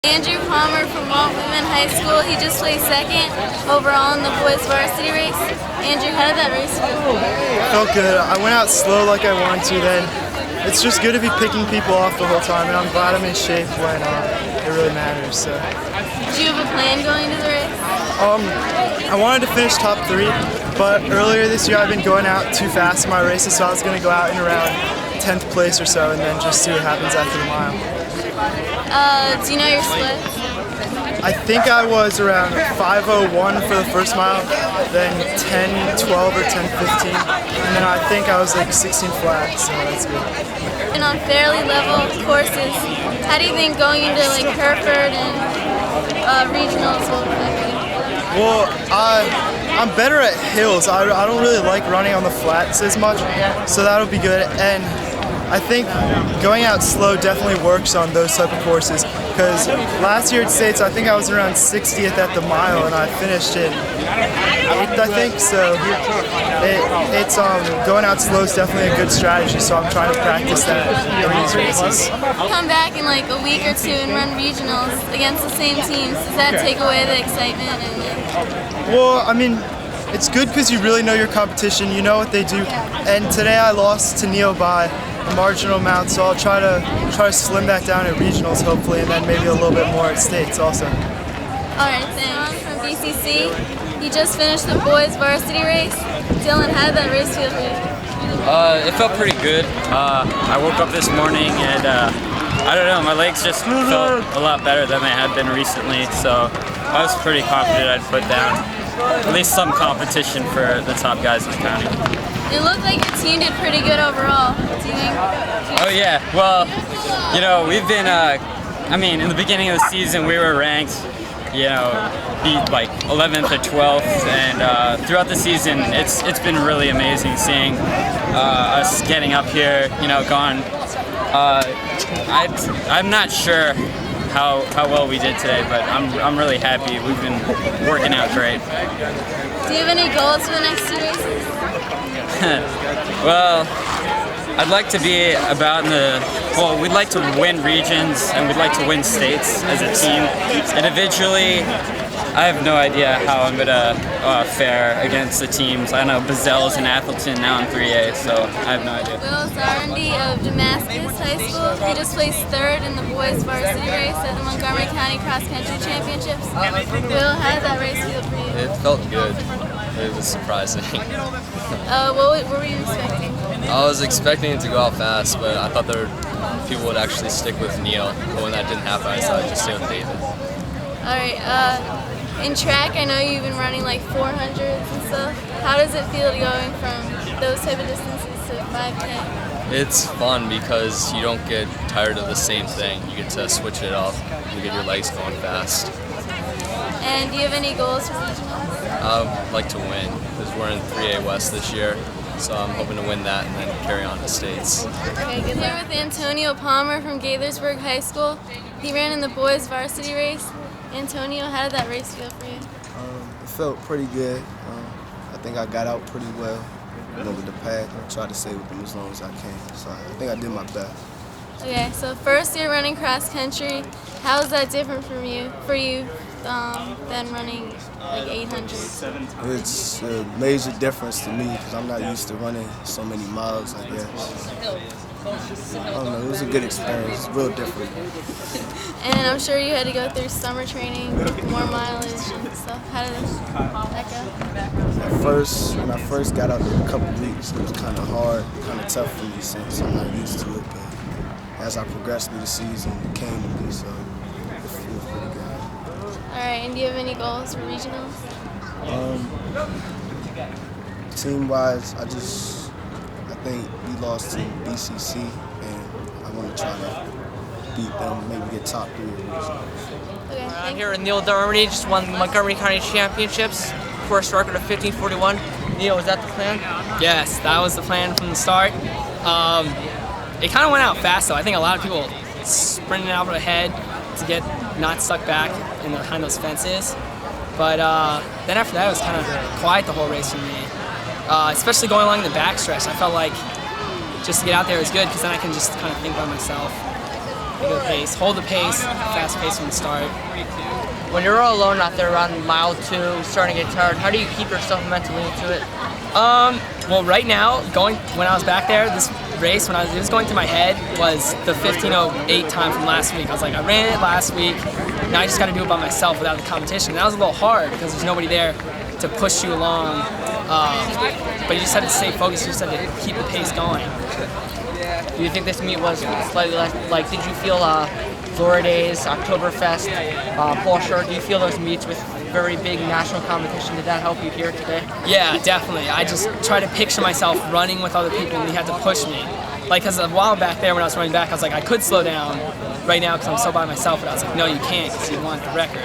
Andrew Palmer from Montgomery High School. He just placed second overall in the boys varsity race. Andrew, how did that race feel? Felt good. I went out slow like I wanted to then. It's just good to be picking people off the whole time, and I'm glad I'm in shape when it really matters. So. Did you have a plan going into the race? I wanted to finish top 3, but earlier this year I've been going out too fast in my races, so I was going to go out in around 10th place or so and then just see what happens after the mile. Do you know your splits? I think I was around 5:01 for the first mile, then 10:12 or 10:15, and then I think I was like 16 flat, so that's good. And on fairly level courses, how do you think going into like Hereford and regionals will affect you? Well, I'm better at hills. I don't really like running on the flats as much, so that'll be good. And I think going out slow definitely works on those type of courses, because last year at States I think I was around 60th at the mile and I finished in 8th, I think, so it's going out slow is definitely a good strategy, so I'm trying to practice that during these races. Come back in like a week or two and run regionals against the same teams. Does that take away the excitement? Well, I mean, it's good because you really know your competition, you know what they do, and today I lost to Neil by a marginal amount, so I'll try to slim that down at regionals hopefully, and then maybe a little bit more at States also. Alright, thanks. From BCC, he just finished the boys varsity race. Dylan, how did that race feel for you? It felt pretty good. I woke up this morning and I don't know, my legs just felt a lot better than they had been recently, so I was pretty confident I'd put down at least some competition for the top guys in the county. It looked like your team did pretty good overall. Do you think? Oh yeah, well, you know, we've been, I mean, in the beginning of the season we were ranked, you know, beat like 11th or 12th, and throughout the season it's been really amazing seeing us getting up here, you know, I'm not sure how well we did today, but I'm really happy. We've been working out great. Do you have any goals for the next 2 races? Well, I'd like to be about we'd like to win regions and we'd like to win states as a team. Individually, I have no idea how I'm gonna fare against the teams. I know Bazell's in Athelton, now in 3A, so I have no idea. Will Zarandi of Damascus High School, he just placed 3rd in the boys varsity race at the Montgomery County Cross Country Championships. Will, how did that race feel for you? It felt good. It was surprising. What were you expecting? I was expecting it to go out fast, but I thought people would actually stick with Neil. But when that didn't happen, I decided to stay with David. Alright, in track, I know you've been running like 400s and stuff. How does it feel going from those type of distances to 5K? It's fun because you don't get tired of the same thing. You get to switch it up. You get your legs going fast. And do you have any goals for regionals? I'd like to win because we're in 3A West this year, so I'm hoping to win that and then carry on to states. Okay, good. Here with Antonio Palmer from Gaithersburg High School. He ran in the boys varsity race. Antonio, how did that race feel for you? It felt pretty good. I think I got out pretty well, with the pack. I tried to stay with them as long as I can, so I think I did my best. Okay, so first year running cross country. How is that different for you than running like 800? It's a major difference to me because I'm not used to running so many miles, I guess. I don't know, it was a good experience, real different. And I'm sure you had to go through summer training, more mileage and stuff. How did that go? When I first got out there a couple weeks, it was kind of hard, kind of tough for me since I'm not used to it. But as I progressed through the season, it came to me, so it feels pretty good. Alright, and do you have any goals for regionals? Team-wise, I think we lost to BCC, and I want to try to beat them, maybe get top 3 of regionals. Okay, I'm here with Neil Darmody, just won the Montgomery County Championships, first record of 15:41. Neil, was that the plan? Yes, that was the plan from the start. It kind of went out fast though. I think a lot of people sprinted out ahead to get not stuck back behind those fences. But then after that, it was kind of quiet the whole race for me. Especially going along the backstretch, I felt like just to get out there was good because then I can just kind of think by myself. a good pace, hold the pace, fast pace from the start. When you're all alone out there around mile 2, starting to get tired, how do you keep yourself mentally into it? Well, right now, when I was back there, this race, it was going through my head, was the 15:08 time from last week. I was like, I ran it last week, now I just got to do it by myself without the competition. And that was a little hard because there's nobody there to push you along, but you just had to stay focused, you just had to keep the pace going. Do you think this meet was slightly less, like, did you feel Florida Days, Oktoberfest, Pole Short, do you feel those meets with very big national competition, did that help you here today? Yeah, definitely. I just try to picture myself running with other people and they had to push me. Like, because a while back there when I was running back, I was like, I could slow down right now because I'm so by myself, but I was like, no, you can't because you want the record.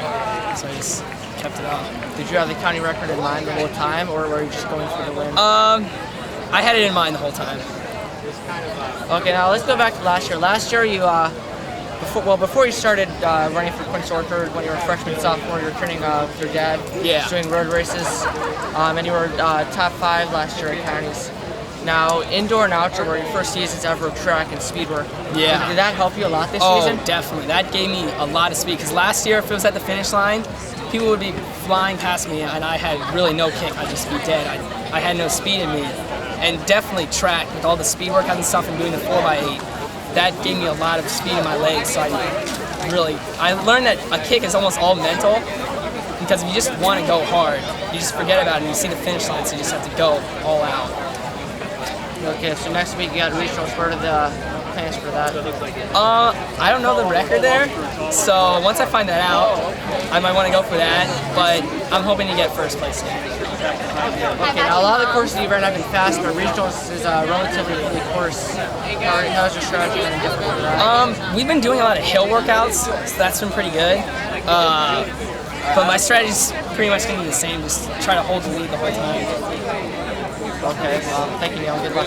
So I just kept it up. Did you have the county record in mind the whole time, or were you just going for the win? I had it in mind the whole time. Okay, now let's go back to last year. Last year you, before you started running for Prince Orchard, when you were a freshman, sophomore, you were training with your dad, doing road races, and you were top 5 last year at counties. Now, indoor and outdoor were your first seasons ever of track and speed work. Yeah. Did that help you a lot this season? Oh, definitely. That gave me a lot of speed, because last year, if it was at the finish line, people would be flying past me, and I had really no kick. I'd just be dead. I had no speed in me. And definitely track, with all the speed workouts and stuff and doing the 4x8, that gave me a lot of speed in my legs. So I learned that a kick is almost all mental, because if you just want to go hard, you just forget about it and you see the finish line, so you just have to go all out. Okay, so next week you got regionals. Where are the plans for that? I don't know the record there, so once I find that out, I might want to go for that, but I'm hoping to get first place again. Okay, now a lot of the courses you ran have been fast, but regionals is a relatively early course. How's your strategy been different for that? We've been doing a lot of hill workouts, so that's been pretty good. But my strategy's pretty much going to be the same, just try to hold the lead the whole time. Okay, thank you, Neil. Good luck.